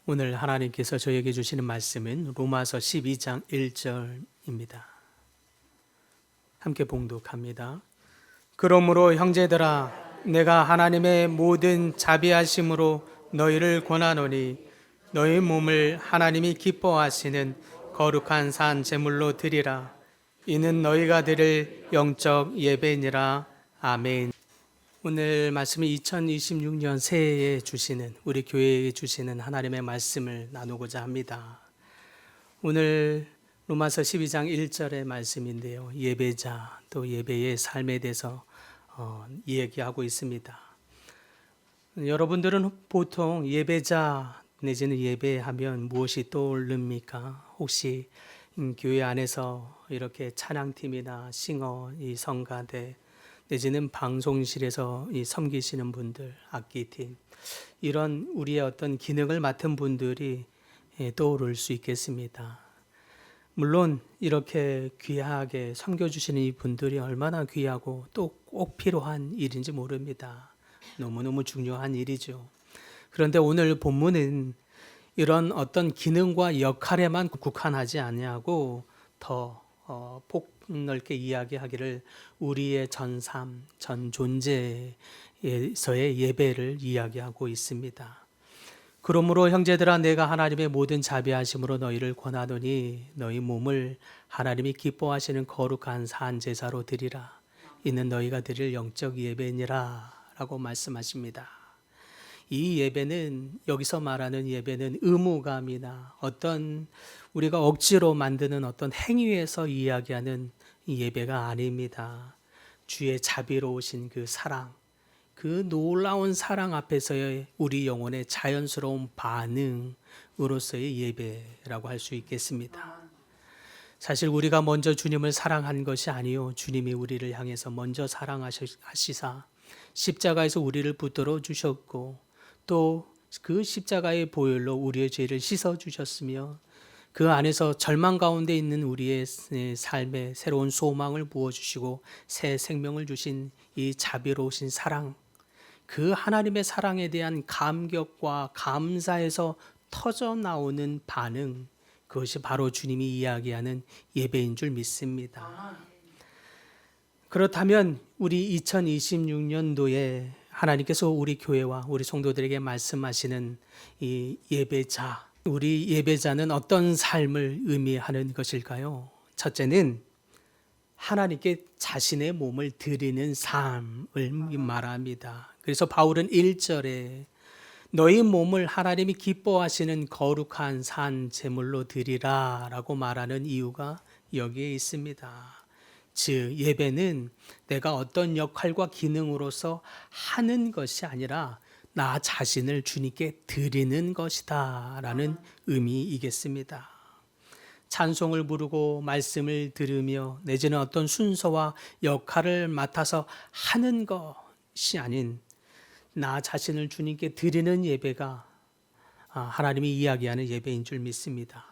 오늘 하나님께서 저에게 주시는 말씀은 로마서 12장 1절입니다. 함께 봉독합니다. 그러므로 형제들아, 내가 하나님의 모든 자비하심으로 너희를 권하노니 너희 몸을 하나님이 기뻐하시는 거룩한 산 제물로 드리라. 이는 너희가 드릴 영적 예배니라. 아멘. 오늘 말씀은 2026년 새해에 주시는, 우리 교회에 주시는 하나님의 말씀을 나누고자 합니다. 오늘 로마서 12장 1절의 말씀인데요. 예배자, 또 예배의 삶에 대해서 이야기하고 있습니다. 여러분들은 보통 예배자 내지는 예배하면 무엇이 떠오릅니까? 혹시 교회 안에서 이렇게 찬양팀이나 싱어, 이 성가대, 내지는 방송실에서 섬기시는 분들, 악기팀, 이런 우리의 어떤 기능을 맡은 분들이 떠오를 수 있겠습니다. 물론 이렇게 귀하게 섬겨주시는 이 분들이 얼마나 귀하고 또 꼭 필요한 일인지 모릅니다. 너무너무 중요한 일이죠. 그런데 오늘 본문은 이런 어떤 기능과 역할에만 국한하지 아니하고 더 폭넓게 이야기하기를 우리의 전 삶, 전 존재에서의 예배를 이야기하고 있습니다. 그러므로 형제들아, 내가 하나님의 모든 자비하심으로 너희를 권하노니 너희 몸을 하나님이 기뻐하시는 거룩한 산 제사로 드리라. 이는 너희가 드릴 영적 예배니라 라고 말씀하십니다. 이 예배는, 여기서 말하는 예배는 의무감이나 어떤 우리가 억지로 만드는 어떤 행위에서 이야기하는 예배가 아닙니다. 주의 자비로우신 그 사랑, 그 놀라운 사랑 앞에서의 우리 영혼의 자연스러운 반응으로서의 예배라고 할 수 있겠습니다. 사실 우리가 먼저 주님을 사랑한 것이 아니요, 주님이 우리를 향해서 먼저 사랑하시사 십자가에서 우리를 붙들어 주셨고 또 그 십자가의 보혈로 우리의 죄를 씻어 주셨으며 그 안에서 절망 가운데 있는 우리의 삶에 새로운 소망을 부어주시고 새 생명을 주신 이 자비로우신 사랑, 그 하나님의 사랑에 대한 감격과 감사에서 터져 나오는 반응, 그것이 바로 주님이 이야기하는 예배인 줄 믿습니다. 그렇다면 우리 2026년도에 하나님께서 우리 교회와 우리 성도들에게 말씀하시는 이 예배자, 우리 예배자는 어떤 삶을 의미하는 것일까요? 첫째는 하나님께 자신의 몸을 드리는 삶을 말합니다. 그래서 바울은 1절에 너희 몸을 하나님이 기뻐하시는 거룩한 산 제물로 드리라 라고 말하는 이유가 여기에 있습니다. 즉 예배는 내가 어떤 역할과 기능으로서 하는 것이 아니라 나 자신을 주님께 드리는 것이다 라는 의미이겠습니다. 찬송을 부르고 말씀을 들으며 내지는 어떤 순서와 역할을 맡아서 하는 것이 아닌 나 자신을 주님께 드리는 예배가 하나님이 이야기하는 예배인 줄 믿습니다.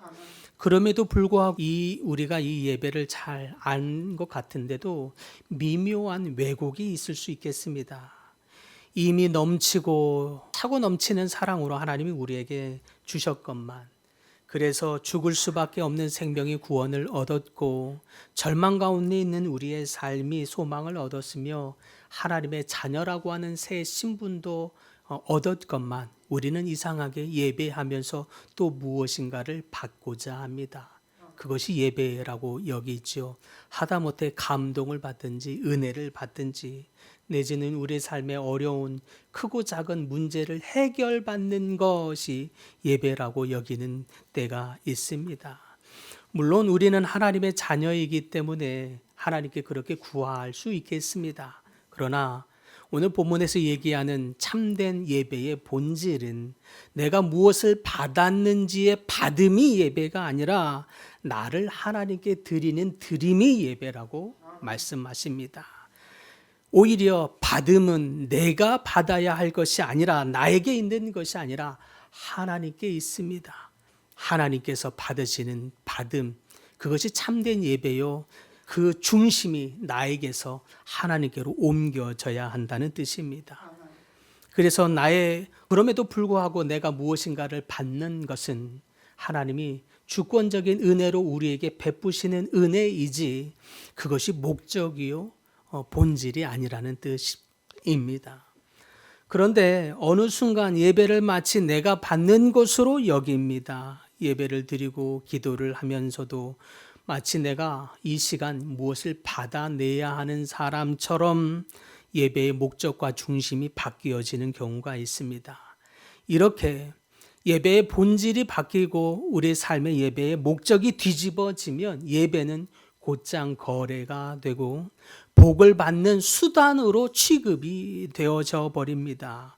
그럼에도 불구하고 우리가 이 예배를 잘 안 것 같은데도 미묘한 왜곡이 있을 수 있겠습니다. 이미 넘치고 차고 넘치는 사랑으로 하나님이 우리에게 주셨건만, 그래서 죽을 수밖에 없는 생명이 구원을 얻었고 절망 가운데 있는 우리의 삶이 소망을 얻었으며 하나님의 자녀라고 하는 새 신분도 얻었건만 우리는 이상하게 예배하면서 또 무엇인가를 받고자 합니다. 그것이 예배라고 여기죠. 하다못해 감동을 받든지 은혜를 받든지 내지는 우리 삶의 어려운 크고 작은 문제를 해결받는 것이 예배라고 여기는 때가 있습니다. 물론 우리는 하나님의 자녀이기 때문에 하나님께 그렇게 구할 수 있겠습니다. 그러나 오늘 본문에서 얘기하는 참된 예배의 본질은 내가 무엇을 받았는지의 받음이 예배가 아니라 나를 하나님께 드리는 드림이 예배라고 말씀하십니다. 오히려 받음은 내가 받아야 할 것이 아니라 나에게 있는 것이 아니라 하나님께 있습니다. 하나님께서 받으시는 받음, 그것이 참된 예배요. 그 중심이 나에게서 하나님께로 옮겨져야 한다는 뜻입니다. 그래서 그럼에도 불구하고 내가 무엇인가를 받는 것은 하나님이 주권적인 은혜로 우리에게 베푸시는 은혜이지 그것이 목적이요 본질이 아니라는 뜻입니다. 그런데 어느 순간 예배를 마치 내가 받는 것으로 여깁니다. 예배를 드리고 기도를 하면서도 마치 내가 이 시간 무엇을 받아내야 하는 사람처럼 예배의 목적과 중심이 바뀌어지는 경우가 있습니다. 이렇게 예배의 본질이 바뀌고 우리 삶의 예배의 목적이 뒤집어지면 예배는 곧장 거래가 되고 복을 받는 수단으로 취급이 되어져 버립니다.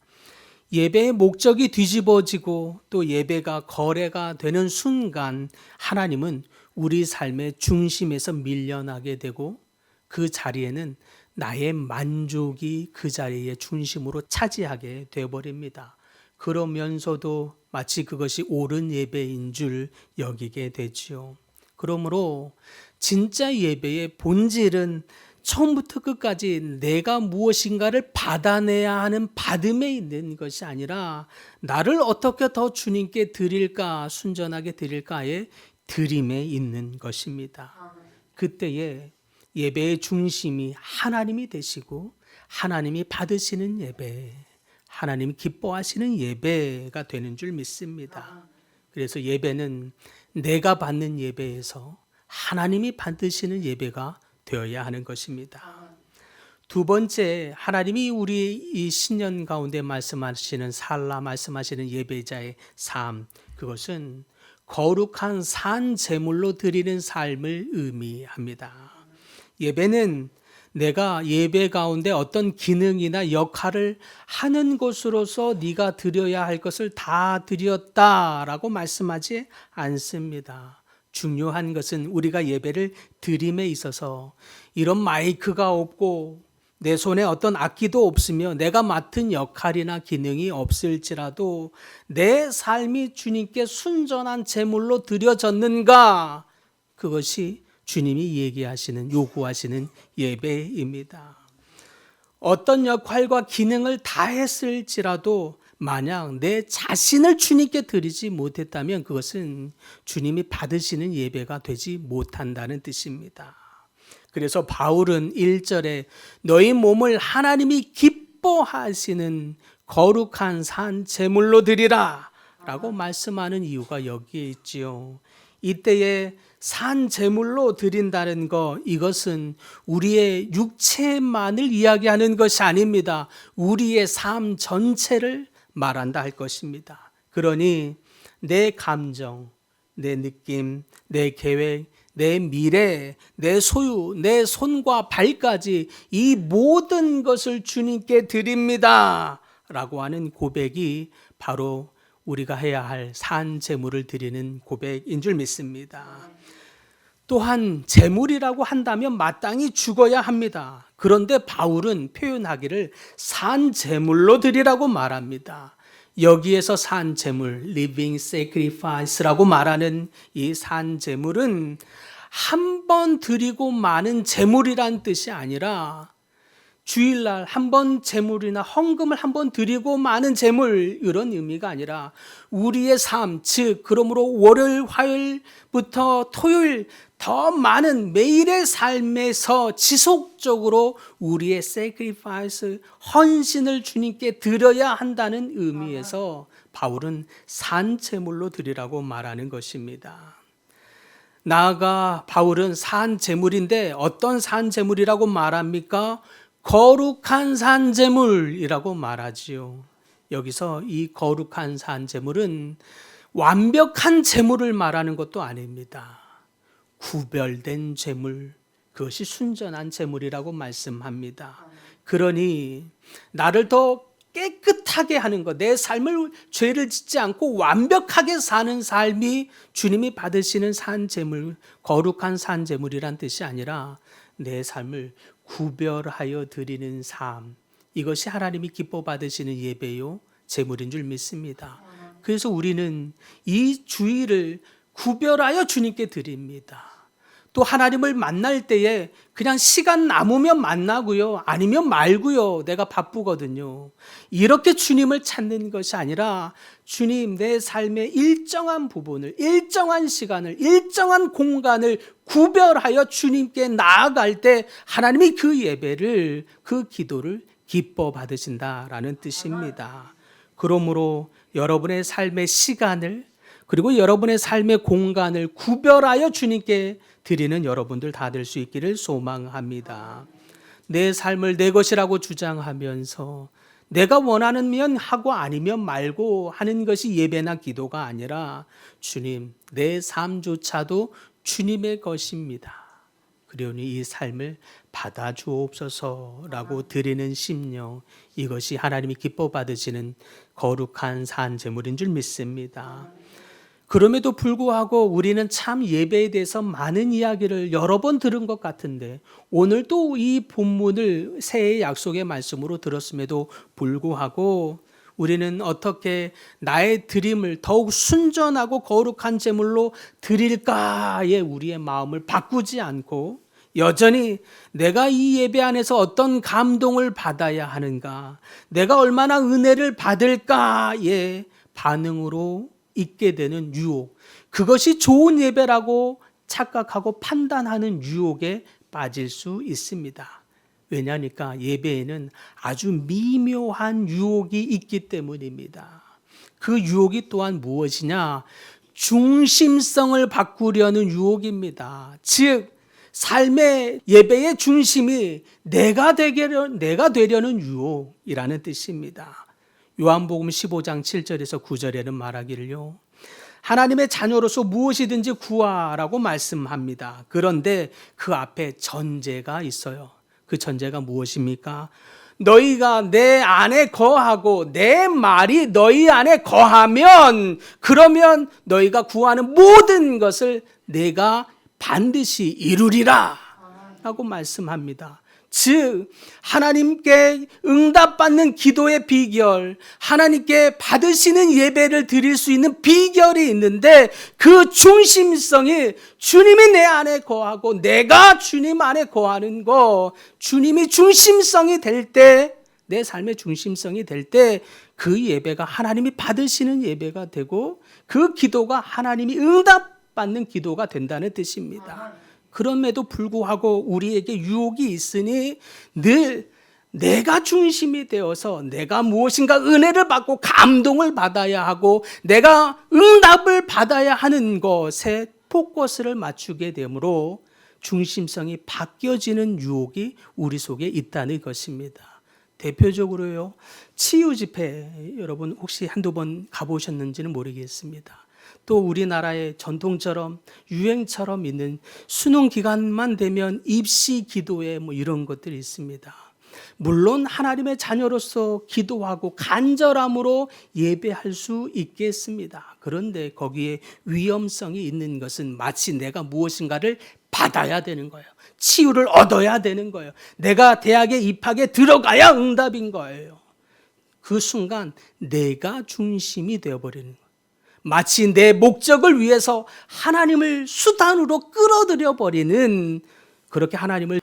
예배의 목적이 뒤집어지고 또 예배가 거래가 되는 순간 하나님은 우리 삶의 중심에서 밀려나게 되고 그 자리에는 나의 만족이 그 자리의 중심으로 차지하게 되어버립니다. 그러면서도 마치 그것이 옳은 예배인 줄 여기게 되지요. 그러므로 진짜 예배의 본질은 처음부터 끝까지 내가 무엇인가를 받아내야 하는 받음에 있는 것이 아니라 나를 어떻게 더 주님께 드릴까, 순전하게 드릴까의 드림에 있는 것입니다. 그때에 예배의 중심이 하나님이 되시고 하나님이 받으시는 예배, 하나님이 기뻐하시는 예배가 되는 줄 믿습니다. 그래서 예배는 내가 받는 예배에서 하나님이 받으시는 예배가 되어야 하는 것입니다. 두 번째, 하나님이 우리 이 신년 가운데 말씀하시는 말씀하시는 예배자의 삶, 그것은 거룩한 산 제물로 드리는 삶을 의미합니다. 예배는 내가 예배 가운데 어떤 기능이나 역할을 하는 것으로서 네가 드려야 할 것을 다 드렸다라고 말씀하지 않습니다. 중요한 것은 우리가 예배를 드림에 있어서 이런 마이크가 없고 내 손에 어떤 악기도 없으며 내가 맡은 역할이나 기능이 없을지라도 내 삶이 주님께 순전한 제물로 드려졌는가? 그것이 주님이 요구하시는 예배입니다. 어떤 역할과 기능을 다 했을지라도 만약 내 자신을 주님께 드리지 못했다면 그것은 주님이 받으시는 예배가 되지 못한다는 뜻입니다. 그래서 바울은 1절에 너희 몸을 하나님이 기뻐하시는 거룩한 산 제물로 드리라 라고 말씀하는 이유가 여기에 있지요. 이때에 산 제물로 드린다는 것, 이것은 우리의 육체만을 이야기하는 것이 아닙니다. 우리의 삶 전체를 말한다 할 것입니다. 그러니 내 감정, 내 느낌, 내 계획, 내 미래, 내 소유, 내 손과 발까지 이 모든 것을 주님께 드립니다 라고 하는 고백이 바로 우리가 해야 할 산 제물을 드리는 고백인 줄 믿습니다. 또한 제물이라고 한다면 마땅히 죽어야 합니다. 그런데 바울은 표현하기를 산 제물로 드리라고 말합니다. 여기에서 산 제물, living sacrifice라고 말하는 이 산 제물은 한 번 드리고 마는 제물이란 뜻이 아니라 주일날 한 번 제물이나 헌금을 한 번 드리고 마는 제물, 이런 의미가 아니라 우리의 삶, 즉 그러므로 월요일, 화요일부터 토요일 더 많은 매일의 삶에서 지속적으로 우리의 sacrifice, 헌신을 주님께 드려야 한다는 의미에서 바울은 산 제물로 드리라고 말하는 것입니다. 나아가 바울은 산 제물인데 어떤 산 제물이라고 말합니까? 거룩한 산 제물이라고 말하지요. 여기서 이 거룩한 산 제물은 완벽한 제물을 말하는 것도 아닙니다. 구별된 제물, 그것이 순전한 제물이라고 말씀합니다. 그러니 나를 더 깨끗하게 하는 것, 내 삶을 죄를 짓지 않고 완벽하게 사는 삶이 주님이 받으시는 산 제물, 거룩한 산 제물이란 뜻이 아니라 내 삶을 구별하여 드리는 삶, 이것이 하나님이 기뻐 받으시는 예배요 제물인 줄 믿습니다. 그래서 우리는 이 주일을 구별하여 주님께 드립니다. 또 하나님을 만날 때에 그냥 시간 남으면 만나고요, 아니면 말고요, 내가 바쁘거든요. 이렇게 주님을 찾는 것이 아니라 주님, 내 삶의 일정한 부분을, 일정한 시간을, 일정한 공간을 구별하여 주님께 나아갈 때 하나님이 그 예배를, 그 기도를 기뻐 받으신다라는 뜻입니다. 그러므로 여러분의 삶의 시간을, 그리고 여러분의 삶의 공간을 구별하여 주님께 드리는 여러분들 다 될 수 있기를 소망합니다. 내 삶을 내 것이라고 주장하면서 내가 원하면 하고 아니면 말고 하는 것이 예배나 기도가 아니라 주님, 내 삶조차도 주님의 것입니다. 그러니 이 삶을 받아주옵소서라고 드리는 심령, 이것이 하나님이 기뻐 받으시는 거룩한 산 제물인 줄 믿습니다. 그럼에도 불구하고 우리는 참 예배에 대해서 많은 이야기를 여러 번 들은 것 같은데, 오늘 또 이 본문을 새해의 약속의 말씀으로 들었음에도 불구하고 우리는 어떻게 나의 드림을 더욱 순전하고 거룩한 제물로 드릴까에 우리의 마음을 바꾸지 않고 여전히 내가 이 예배 안에서 어떤 감동을 받아야 하는가, 내가 얼마나 은혜를 받을까의 반응으로 있게 되는 유혹, 그것이 좋은 예배라고 착각하고 판단하는 유혹에 빠질 수 있습니다. 왜냐하니까 예배에는 아주 미묘한 유혹이 있기 때문입니다. 그 유혹이 또한 무엇이냐? 중심성을 바꾸려는 유혹입니다. 즉 삶의 예배의 중심이 내가 되려는 유혹이라는 뜻입니다. 요한복음 15장 7절에서 9절에는 말하기를요, 하나님의 자녀로서 무엇이든지 구하라고 말씀합니다. 그런데 그 앞에 전제가 있어요. 그 전제가 무엇입니까? 너희가 내 안에 거하고 내 말이 너희 안에 거하면, 그러면 너희가 구하는 모든 것을 내가 반드시 이루리라 라고 말씀합니다. 즉 하나님께 응답받는 기도의 비결, 하나님께 받으시는 예배를 드릴 수 있는 비결이 있는데, 그 중심성이 주님이 내 안에 거하고 내가 주님 안에 거하는 거, 주님이 중심성이 될 때, 내 삶의 중심성이 될 때 그 예배가 하나님이 받으시는 예배가 되고 그 기도가 하나님이 응답받는 기도가 된다는 뜻입니다. 그럼에도 불구하고 우리에게 유혹이 있으니 늘 내가 중심이 되어서 내가 무엇인가 은혜를 받고 감동을 받아야 하고 내가 응답을 받아야 하는 것에 포커스를 맞추게 되므로 중심성이 바뀌어지는 유혹이 우리 속에 있다는 것입니다. 대표적으로요, 치유 집회, 여러분 혹시 한두 번 가보셨는지는 모르겠습니다. 또 우리나라의 전통처럼 유행처럼 있는 수능 기간만 되면 입시 기도회 이런 것들이 있습니다. 물론 하나님의 자녀로서 기도하고 간절함으로 예배할 수 있겠습니다. 그런데 거기에 위험성이 있는 것은 마치 내가 무엇인가를 받아야 되는 거예요. 치유를 얻어야 되는 거예요. 내가 대학에 입학에 들어가야 응답인 거예요. 그 순간 내가 중심이 되어버리는 거예요. 마치 내 목적을 위해서 하나님을 수단으로 끌어들여 버리는, 그렇게 하나님을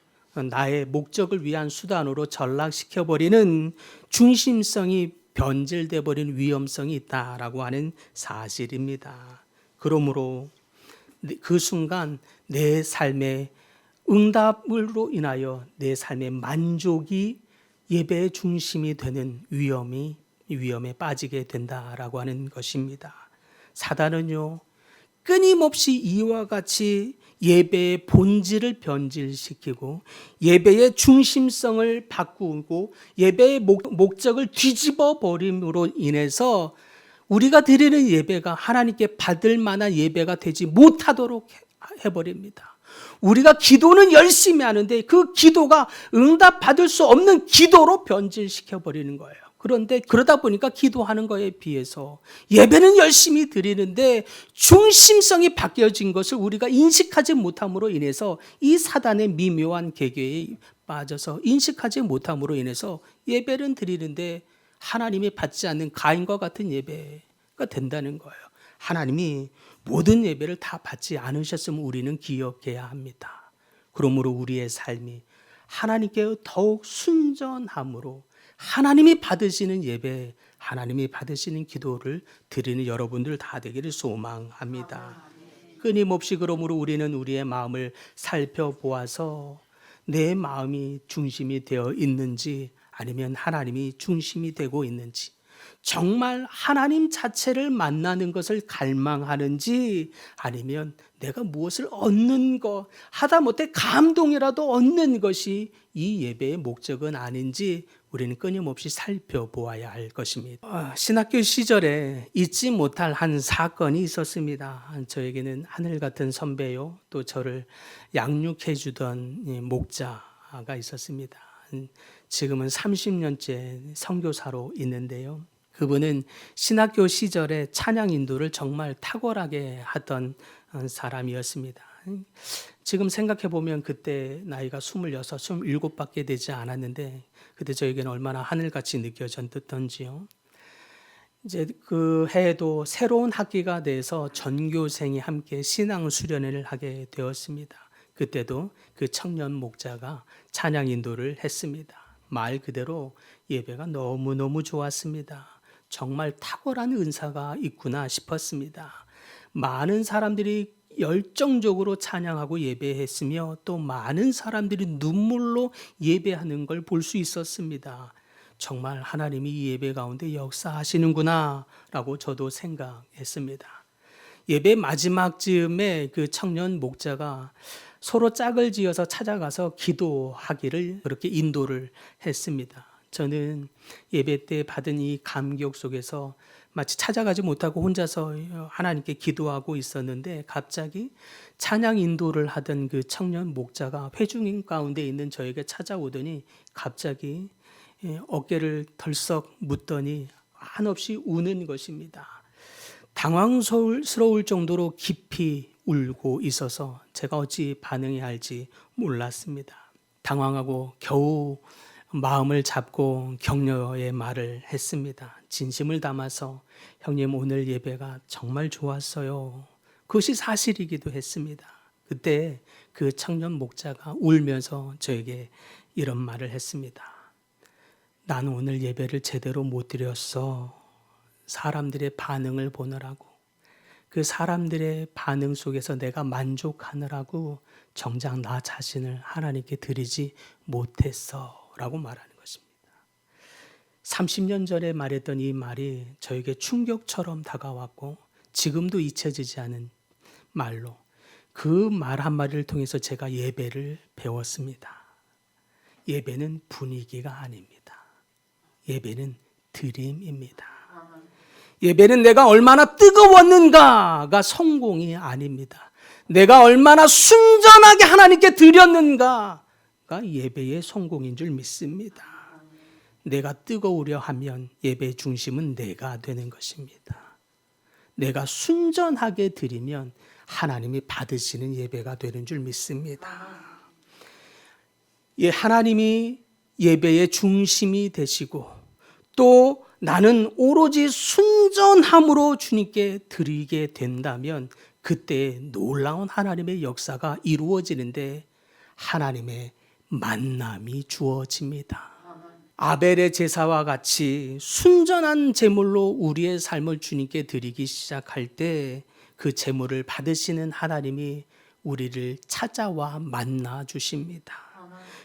나의 목적을 위한 수단으로 전락시켜 버리는 중심성이 변질돼 버리는 위험성이 있다라고 하는 사실입니다. 그러므로 그 순간 내 삶의 응답으로 인하여 내 삶의 만족이 예배의 중심이 되는 위험에 빠지게 된다라고 하는 것입니다. 사단은요, 끊임없이 이와 같이 예배의 본질을 변질시키고 예배의 중심성을 바꾸고 예배의 목적을 뒤집어 버림으로 인해서 우리가 드리는 예배가 하나님께 받을 만한 예배가 되지 못하도록 해버립니다. 우리가 기도는 열심히 하는데 그 기도가 응답받을 수 없는 기도로 변질시켜 버리는 거예요. 그런데 그러다 보니까 기도하는 거에 비해서 예배는 열심히 드리는데 중심성이 바뀌어진 것을 우리가 인식하지 못함으로 인해서 이 사단의 미묘한 계계에 빠져서 인식하지 못함으로 인해서 예배는 드리는데 하나님이 받지 않는 가인과 같은 예배가 된다는 거예요. 하나님이 모든 예배를 다 받지 않으셨음을 우리는 기억해야 합니다. 그러므로 우리의 삶이 하나님께 더욱 순전함으로 하나님이 받으시는 예배, 하나님이 받으시는 기도를 드리는 여러분들 다 되기를 소망합니다. 끊임없이 그러므로 우리는 우리의 마음을 살펴보아서 내 마음이 중심이 되어 있는지 아니면 하나님이 중심이 되고 있는지, 정말 하나님 자체를 만나는 것을 갈망하는지 아니면 내가 무엇을 얻는 것, 하다못해 감동이라도 얻는 것이 이 예배의 목적은 아닌지 우리는 끊임없이 살펴보아야 할 것입니다. 신학교 시절에 잊지 못할 한 사건이 있었습니다. 저에게는 하늘 같은 선배요, 또 저를 양육해 주던 목자가 있었습니다. 지금은 30년째 선교사로 있는데요. 그분은 신학교 시절에 찬양 인도를 정말 탁월하게 하던 사람이었습니다. 지금 생각해 보면 그때 나이가 26, 27밖에 되지 않았는데 그때 저에게는 얼마나 하늘같이 느껴졌던지요. 이제 그 해에도 새로운 학기가 돼서 전교생이 함께 신앙 수련회를 하게 되었습니다. 그때도 그 청년 목자가 찬양 인도를 했습니다. 말 그대로 예배가 너무너무 좋았습니다. 정말 탁월한 은사가 있구나 싶었습니다. 많은 사람들이 열정적으로 찬양하고 예배했으며 또 많은 사람들이 눈물로 예배하는 걸 볼 수 있었습니다. 정말 하나님이 이 예배 가운데 역사하시는구나 라고 저도 생각했습니다. 예배 마지막 즈음에 그 청년 목자가 서로 짝을 지어서 찾아가서 기도하기를 그렇게 인도를 했습니다. 저는 예배 때 받은 이 감격 속에서 마치 찾아가지 못하고 혼자서 하나님께 기도하고 있었는데 갑자기 찬양 인도를 하던 그 청년 목자가 회중 가운데 있는 저에게 찾아오더니 갑자기 어깨를 덜썩 묻더니 한없이 우는 것입니다. 당황스러울 정도로 깊이 울고 있어서 제가 어찌 반응해야 할지 몰랐습니다. 당황하고 겨우 마음을 잡고 격려의 말을 했습니다. 진심을 담아서 형님 오늘 예배가 정말 좋았어요. 그것이 사실이기도 했습니다. 그때 그 청년 목자가 울면서 저에게 이런 말을 했습니다. 나는 오늘 예배를 제대로 못 드렸어. 사람들의 반응을 보느라고. 그 사람들의 반응 속에서 내가 만족하느라고 정작 나 자신을 하나님께 드리지 못했어 라고 말하는 것입니다. 30년 전에 말했던 이 말이 저에게 충격처럼 다가왔고 지금도 잊혀지지 않은 말로 그 말 한마디를 통해서 제가 예배를 배웠습니다. 예배는 분위기가 아닙니다. 예배는 드림입니다. 예배는 내가 얼마나 뜨거웠는가가 성공이 아닙니다. 내가 얼마나 순전하게 하나님께 드렸는가가 예배의 성공인 줄 믿습니다. 내가 뜨거우려 하면 예배의 중심은 내가 되는 것입니다. 내가 순전하게 드리면 하나님이 받으시는 예배가 되는 줄 믿습니다. 하나님이 예배의 중심이 되시고 또 나는 오로지 순전함으로 주님께 드리게 된다면 그때 놀라운 하나님의 역사가 이루어지는데 하나님의 만남이 주어집니다. 아벨의 제사와 같이 순전한 제물로 우리의 삶을 주님께 드리기 시작할 때 그 제물을 받으시는 하나님이 우리를 찾아와 만나 주십니다.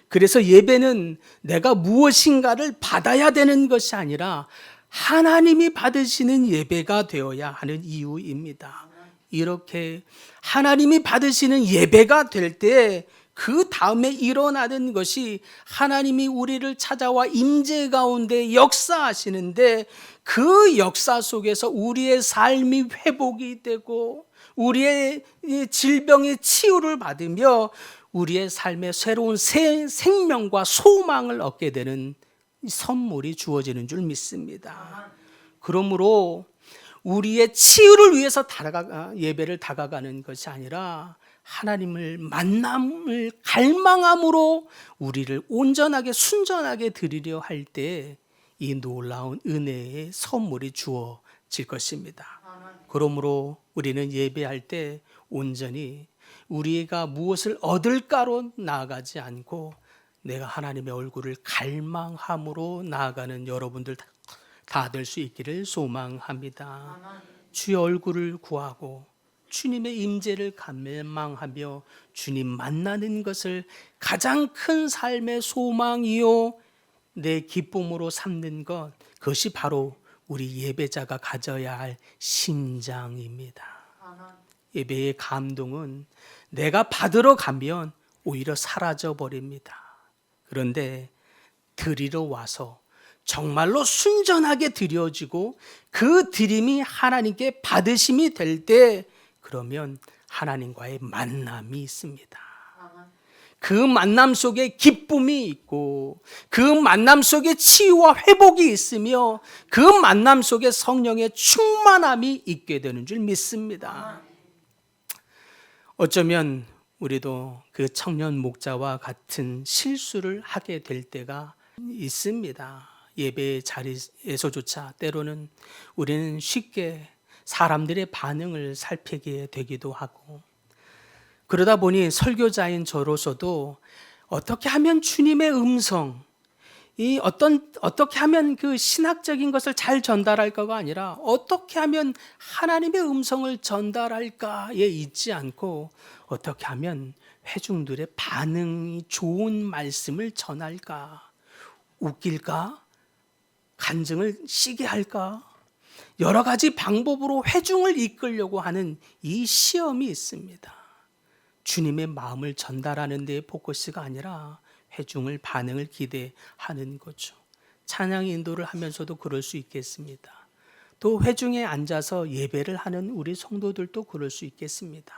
그래서 예배는 내가 무엇인가를 받아야 되는 것이 아니라 하나님이 받으시는 예배가 되어야 하는 이유입니다. 이렇게 하나님이 받으시는 예배가 될 때 그 다음에 일어나는 것이 하나님이 우리를 찾아와 임재 가운데 역사하시는데 그 역사 속에서 우리의 삶이 회복이 되고 우리의 질병의 치유를 받으며 우리의 삶에 새로운 생명과 소망을 얻게 되는 선물이 주어지는 줄 믿습니다. 그러므로 우리의 치유를 위해서 예배를 다가가는 것이 아니라 하나님을 만남을 갈망함으로 우리를 온전하게 순전하게 드리려 할 때 이 놀라운 은혜의 선물이 주어질 것입니다. 그러므로 우리는 예배할 때 온전히 우리가 무엇을 얻을까로 나아가지 않고 내가 하나님의 얼굴을 갈망함으로 나아가는 여러분들 다 될 수 있기를 소망합니다. 주의 얼굴을 구하고 주님의 임재를 갈망하며 주님 만나는 것을 가장 큰 삶의 소망이요 내 기쁨으로 삼는 것, 그것이 바로 우리 예배자가 가져야 할 심장입니다. 예배의 감동은 내가 받으러 가면 오히려 사라져 버립니다. 그런데 드리러 와서 정말로 순전하게 드려지고 그 드림이 하나님께 받으심이 될 때 그러면 하나님과의 만남이 있습니다. 그 만남 속에 기쁨이 있고 그 만남 속에 치유와 회복이 있으며 그 만남 속에 성령의 충만함이 있게 되는 줄 믿습니다. 어쩌면 우리도 그 청년 목자와 같은 실수를 하게 될 때가 있습니다. 예배 자리에서조차 때로는 우리는 쉽게 사람들의 반응을 살피게 되기도 하고, 그러다 보니 설교자인 저로서도 어떻게 하면 주님의 음성, 어떻게 하면 그 신학적인 것을 잘 전달할까가 아니라 어떻게 하면 하나님의 음성을 전달할까에 있지 않고 어떻게 하면 회중들의 반응이 좋은 말씀을 전할까, 웃길까, 간증을 시게 할까, 여러 가지 방법으로 회중을 이끌려고 하는 이 시험이 있습니다. 주님의 마음을 전달하는 데에 포커스가 아니라 회중을 반응을 기대하는 거죠. 찬양 인도를 하면서도 그럴 수 있겠습니다. 또 회중에 앉아서 예배를 하는 우리 성도들도 그럴 수 있겠습니다.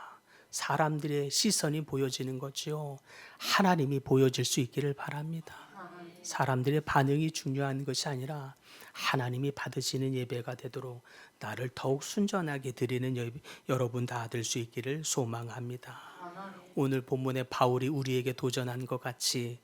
사람들의 시선이 보여지는 거죠. 하나님이 보여질 수 있기를 바랍니다. 사람들의 반응이 중요한 것이 아니라 하나님이 받으시는 예배가 되도록 나를 더욱 순전하게 드리는 여러분 다 될 수 있기를 소망합니다. 오늘 본문에 바울이 우리에게 도전한 것 같이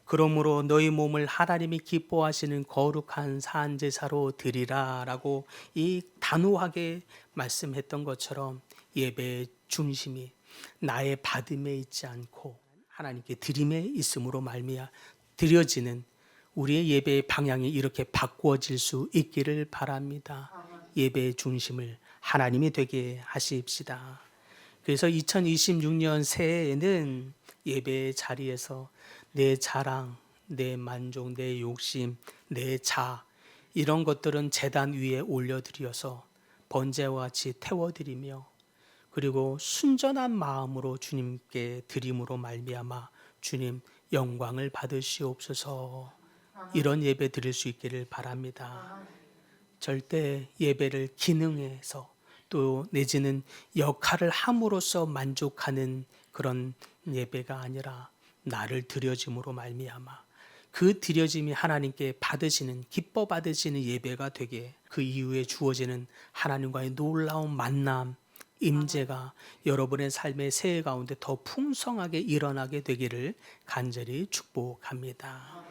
그러므로 너희 몸을 하나님이 기뻐하시는 거룩한 산제사로 드리라 라고 이 단호하게 말씀했던 것처럼 예배의 중심이 나의 받음에 있지 않고 하나님께 드림에 있음으로 말미암아 드려지는 우리의 예배의 방향이 이렇게 바꾸어질 수 있기를 바랍니다. 예배의 중심을 하나님이 되게 하십시다. 그래서 2026년 새해에는 예배의 자리에서 내 자랑, 내 만족, 내 욕심, 내 자 이런 것들은 제단 위에 올려드려서 번제와 같이 태워드리며 그리고 순전한 마음으로 주님께 드림으로 말미암아 주님 영광을 받으시옵소서. 이런 예배 드릴 수 있기를 바랍니다. 절대 예배를 기능해서 또 내지는 역할을 함으로써 만족하는 그런 예배가 아니라 나를 드려짐으로 말미암아 그 드려짐이 하나님께 받으시는 기뻐 받으시는 예배가 되게 그 이후에 주어지는 하나님과의 놀라운 만남 임재가 여러분의 삶의 새해 가운데 더 풍성하게 일어나게 되기를 간절히 축복합니다.